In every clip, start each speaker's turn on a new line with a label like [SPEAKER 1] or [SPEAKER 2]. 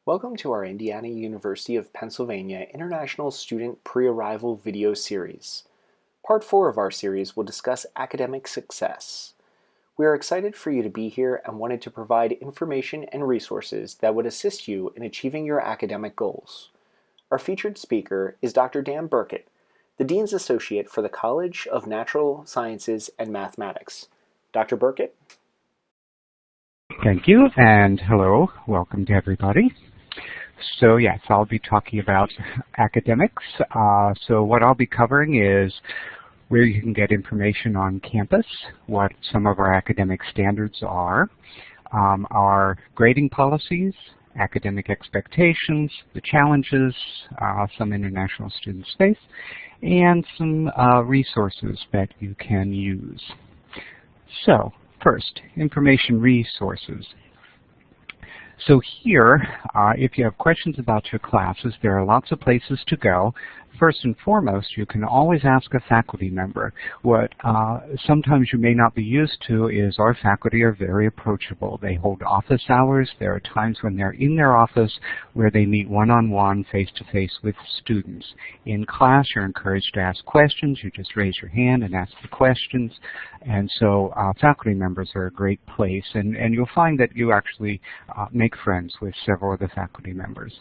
[SPEAKER 1] Welcome to our Indiana University of Pennsylvania International Student Pre-Arrival video series. Part 4 of our series will discuss academic success. We are excited for you to be here and wanted to provide information and resources that would assist you in achieving your academic goals. Our featured speaker is Dr. Dan Burkett, the Dean's Associate for the College of Natural Sciences and Mathematics. Dr. Burkett?
[SPEAKER 2] Thank you, and hello, welcome to everybody. So yes, I'll be talking about academics. So what I'll be covering is where you can get information on campus, what some of our academic standards are, our grading policies, academic expectations, the challenges some international students face, and some resources that you can use. So first, information resources. So here, if you have questions about your classes, there are lots of places to go. First and foremost, you can always ask a faculty member. What sometimes you may not be used to is our faculty are very approachable. They hold office hours. There are times when they're in their office where they meet one-on-one, face-to-face with students. In class, you're encouraged to ask questions. You just raise your hand and ask the questions. And so faculty members are a great place. And you'll find that you actually make friends with several of the faculty members.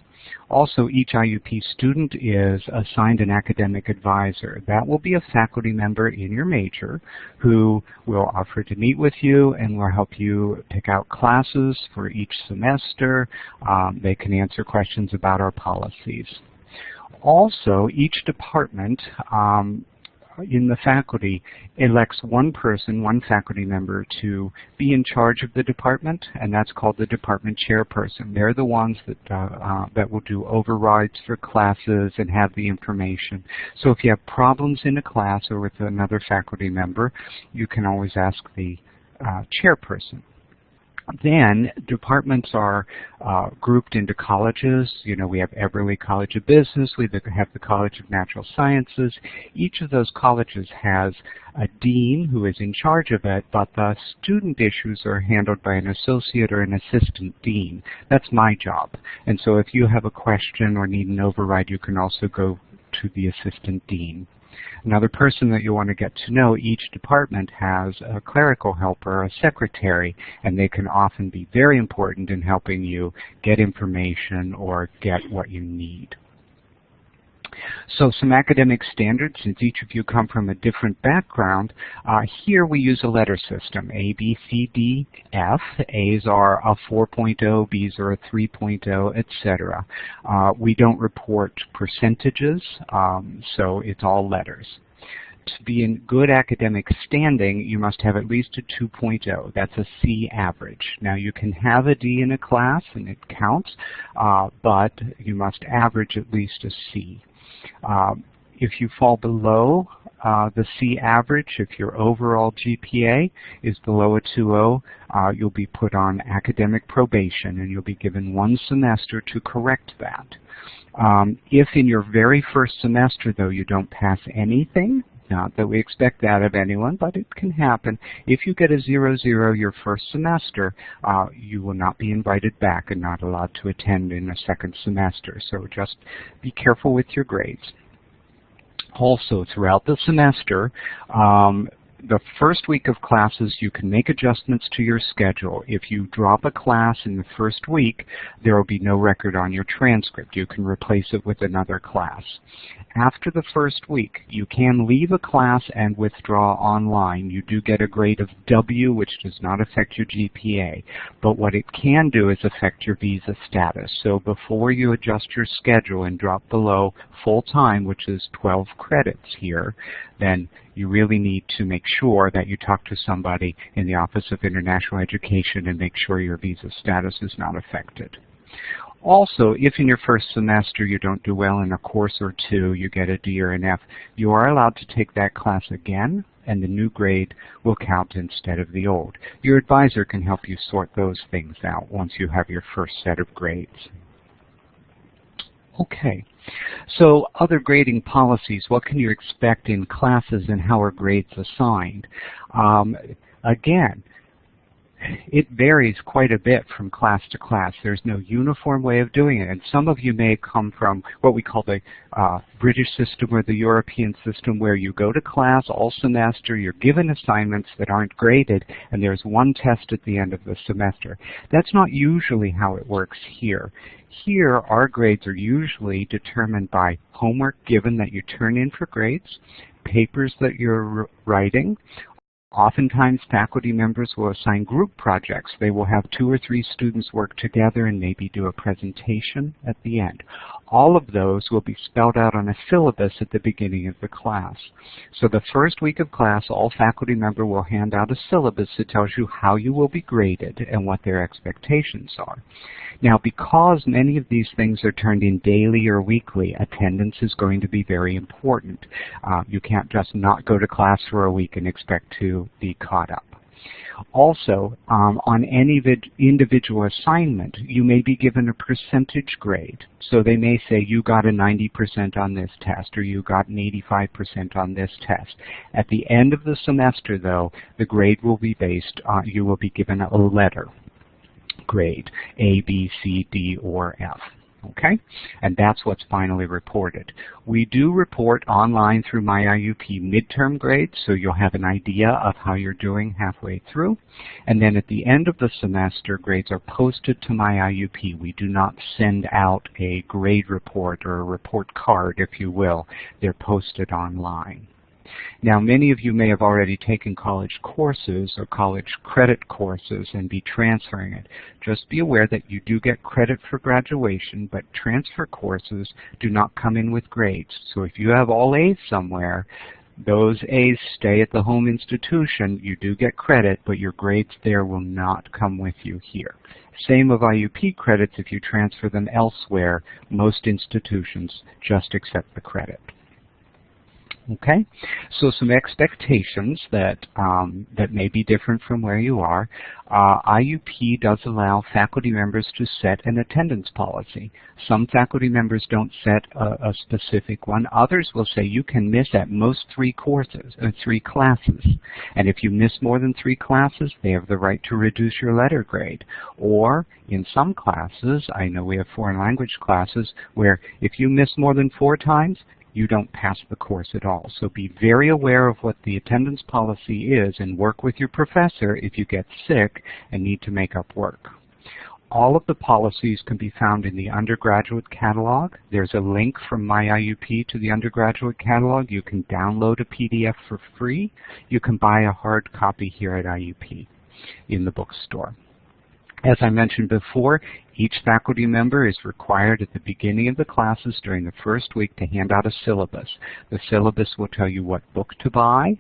[SPEAKER 2] Also, each IUP student is assigned an academic advisor. That will be a faculty member in your major who will offer to meet with you and will help you pick out classes for each semester. They can answer questions about our policies. Also, each department in the faculty elects one person, one faculty member, to be in charge of the department, and that's called the department chairperson. They're the ones that will do overrides for classes and have the information. So if you have problems in a class or with another faculty member, you can always ask the chairperson. Then departments are grouped into colleges. You know, we have Eberly College of Business, we have the College of Natural Sciences. Each of those colleges has a dean who is in charge of it, but the student issues are handled by an associate or an assistant dean. That's my job. And so if you have a question or need an override, you can also go to the assistant dean. Another person that you want to get to know, each department has a clerical helper, a secretary, and they can often be very important in helping you get information or get what you need. So some academic standards, since each of you come from a different background, here we use a letter system, A, B, C, D, F. A's are a 4.0, B's are a 3.0, etc. We don't report percentages, so it's all letters. To be in good academic standing, you must have at least a 2.0. That's a C average. Now, you can have a D in a class, and it counts, but you must average at least a C. If you fall below the C average, if your overall GPA is below a 2.0, you'll be put on academic probation, and you'll be given one semester to correct that. If in your very first semester, though, you don't pass anything, not that we expect that of anyone, but it can happen. If you get a 0.0 your first semester, you will not be invited back and not allowed to attend in a second semester. So just be careful with your grades. Also, throughout the semester, the first week of classes, you can make adjustments to your schedule. If you drop a class in the first week, there will be no record on your transcript. You can replace it with another class. After the first week, you can leave a class and withdraw online. You do get a grade of W, which does not affect your GPA. But what it can do is affect your visa status. So before you adjust your schedule and drop below full-time, which is 12 credits here, then you really need to make sure that you talk to somebody in the Office of International Education and make sure your visa status is not affected. Also, if in your first semester you don't do well in a course or two, you get a D or an F, you are allowed to take that class again, and the new grade will count instead of the old. Your advisor can help you sort those things out once you have your first set of grades. Okay, so other grading policies, what can you expect in classes and how are grades assigned? Again, it varies quite a bit from class to class. There's no uniform way of doing it. And some of you may come from what we call the British system or the European system, where you go to class all semester, you're given assignments that aren't graded, and there's one test at the end of the semester. That's not usually how it works here. Here, our grades are usually determined by homework given that you turn in for grades, papers that you're writing. Oftentimes, faculty members will assign group projects. They will have 2 or 3 students work together and maybe do a presentation at the end. All of those will be spelled out on a syllabus at the beginning of the class. So the first week of class, all faculty member will hand out a syllabus that tells you how you will be graded and what their expectations are. Now, because many of these things are turned in daily or weekly, attendance is going to be very important. You can't just not go to class for a week and expect to be caught up. Also, on any individual assignment, you may be given a percentage grade. So they may say you got a 90% on this test, or you got an 85% on this test. At the end of the semester, though, the grade will be based on, you will be given a letter grade, A, B, C, D, or F. Okay? And that's what's finally reported. We do report online through my IUP midterm grades, so you'll have an idea of how you're doing halfway through. And then at the end of the semester, grades are posted to my IUP. We do not send out a grade report or a report card, if you will. They're posted online. Now, many of you may have already taken college courses or college credit courses and be transferring it. Just be aware that you do get credit for graduation, but transfer courses do not come in with grades. So if you have all A's somewhere, those A's stay at the home institution. You do get credit, but your grades there will not come with you here. Same of IUP credits. If you transfer them elsewhere, most institutions just accept the credit. Okay, so some expectations that may be different from where you are. IUP does allow faculty members to set an attendance policy. Some faculty members don't set a specific one. Others will say you can miss at most 3 courses, 3 classes. And if you miss more than 3 classes, they have the right to reduce your letter grade. Or in some classes, I know we have foreign language classes, where if you miss more than 4 times, you don't pass the course at all. So be very aware of what the attendance policy is and work with your professor if you get sick and need to make up work. All of the policies can be found in the undergraduate catalog. There's a link from my IUP to the undergraduate catalog. You can download a PDF for free. You can buy a hard copy here at IUP in the bookstore. As I mentioned before, each faculty member is required at the beginning of the classes during the first week to hand out a syllabus. The syllabus will tell you what book to buy,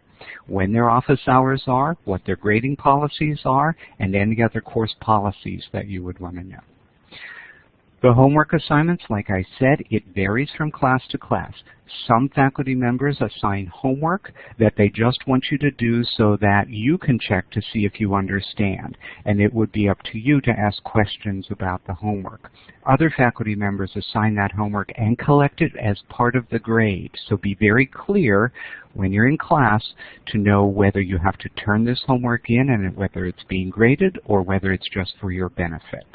[SPEAKER 2] when their office hours are, what their grading policies are, and any other course policies that you would want to know. The homework assignments, like I said, it varies from class to class. Some faculty members assign homework that they just want you to do so that you can check to see if you understand, and it would be up to you to ask questions about the homework. Other faculty members assign that homework and collect it as part of the grade, so be very clear when you're in class to know whether you have to turn this homework in and whether it's being graded or whether it's just for your benefit.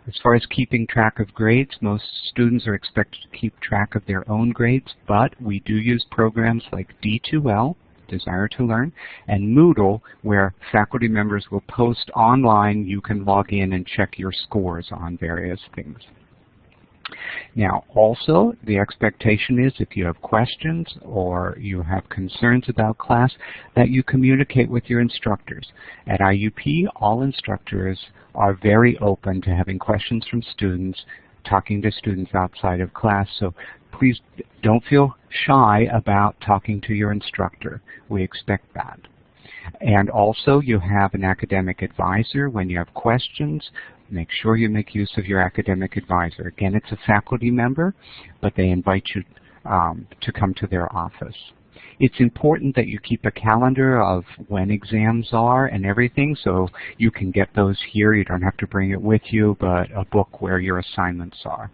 [SPEAKER 2] As far as keeping track of grades, most students are expected to keep track of their own grades, but we do use programs like D2L, Desire to Learn, and Moodle, where faculty members will post online. You can log in and check your scores on various things. Now, also, the expectation is if you have questions or you have concerns about class, that you communicate with your instructors. At IUP, all instructors are very open to having questions from students, talking to students outside of class, so please don't feel shy about talking to your instructor. We expect that. And also, you have an academic advisor. When you have questions, make sure you make use of your academic advisor. Again, it's a faculty member, but they invite you to come to their office. It's important that you keep a calendar of when exams are and everything, so you can get those here. You don't have to bring it with you, but a book where your assignments are.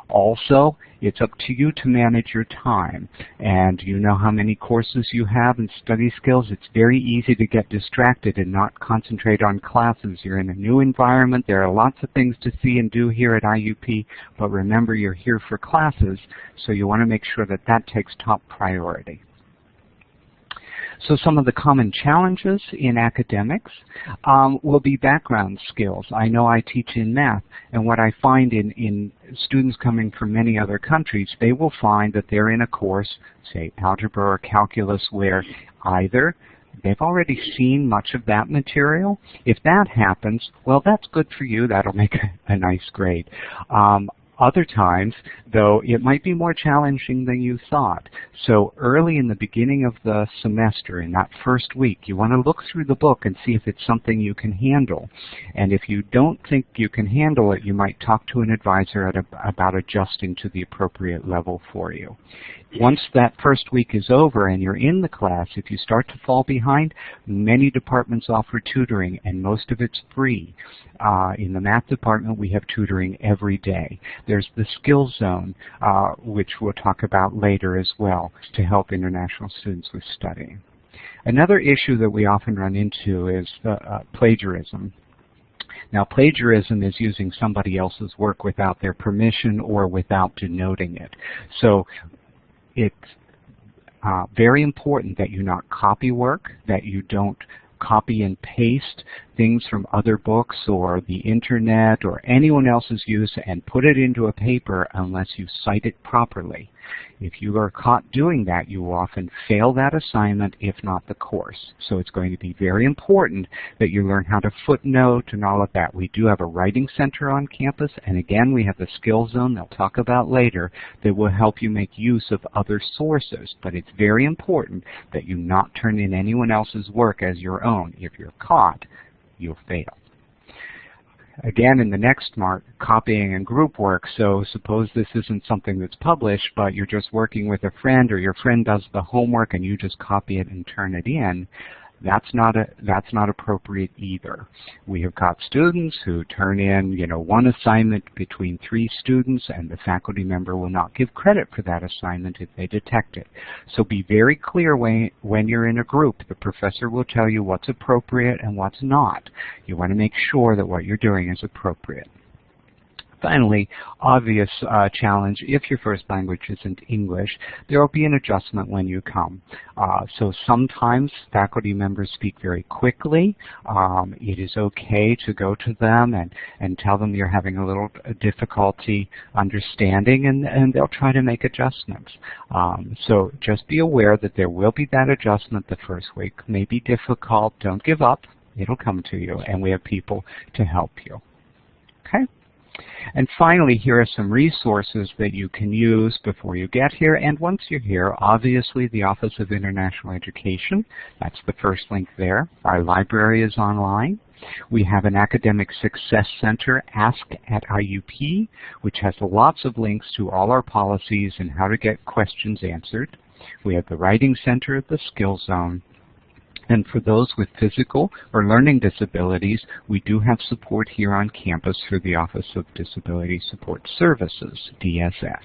[SPEAKER 2] Also, it's up to you to manage your time. And you know how many courses you have and study skills. It's very easy to get distracted and not concentrate on classes. You're in a new environment. There are lots of things to see and do here at IUP, but remember you're here for classes, so you want to make sure that that takes top priority. So some of the common challenges in academics will be background skills. I know I teach in math, and what I find in students coming from many other countries, they will find that they're in a course, say algebra or calculus, where either they've already seen much of that material. If that happens, well, that's good for you. That'll make a nice grade. Other times, though, it might be more challenging than you thought. So early in the beginning of the semester, in that first week, you want to look through the book and see if it's something you can handle. And if you don't think you can handle it, you might talk to an advisor about adjusting to the appropriate level for you. Once that first week is over and you're in the class, if you start to fall behind, many departments offer tutoring, and most of it's free. In the math department, we have tutoring every day. There's the Skills Zone, which we'll talk about later as well, to help international students with studying. Another issue that we often run into is plagiarism. Now, plagiarism is using somebody else's work without their permission or without denoting it. So it's very important that you not copy work, that you don't copy and paste things from other books or the internet or anyone else's use and put it into a paper unless you cite it properly. If you are caught doing that, you will often fail that assignment, if not the course. So it's going to be very important that you learn how to footnote and all of that. We do have a writing center on campus, and again, we have the Skills Zone they'll talk about later that will help you make use of other sources. But it's very important that you not turn in anyone else's work as your own. If you're caught, you'll fail. Again, in the next mark, copying and group work. So suppose this isn't something that's published, but you're just working with a friend, or your friend does the homework and you just copy it and turn it in. That's not appropriate either. We have got students who turn in, one assignment between 3 students, and the faculty member will not give credit for that assignment if they detect it. So be very clear when you're in a group. The professor will tell you what's appropriate and what's not. You want to make sure that what you're doing is appropriate. Finally, obvious challenge, if your first language isn't English, there will be an adjustment when you come. So sometimes faculty members speak very quickly. It is okay to go to them and tell them you're having a little difficulty understanding, and they'll try to make adjustments. So just be aware that there will be that adjustment the first week. It may be difficult. Don't give up. It'll come to you, and we have people to help you. Okay? And finally, here are some resources that you can use before you get here. And once you're here, obviously the Office of International Education, that's the first link there. Our library is online. We have an Academic Success Center, Ask at IUP, which has lots of links to all our policies and how to get questions answered. We have the Writing Center, the Skills Zone. And for those with physical or learning disabilities, we do have support here on campus through the Office of Disability Support Services, DSS,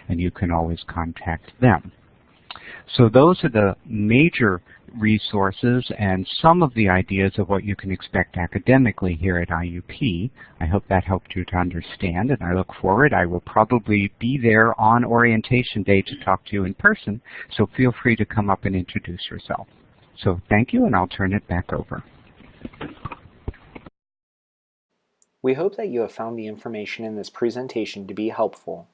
[SPEAKER 2] and you can always contact them. So those are the major resources and some of the ideas of what you can expect academically here at IUP. I hope that helped you to understand, and I look forward. I will probably be there on orientation day to talk to you in person, so feel free to come up and introduce yourself. So thank you, and I'll turn it back over.
[SPEAKER 1] We hope that you have found the information in this presentation to be helpful.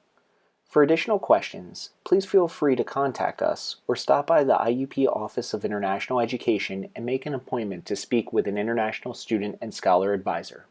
[SPEAKER 1] For additional questions, please feel free to contact us or stop by the IUP Office of International Education and make an appointment to speak with an international student and scholar advisor.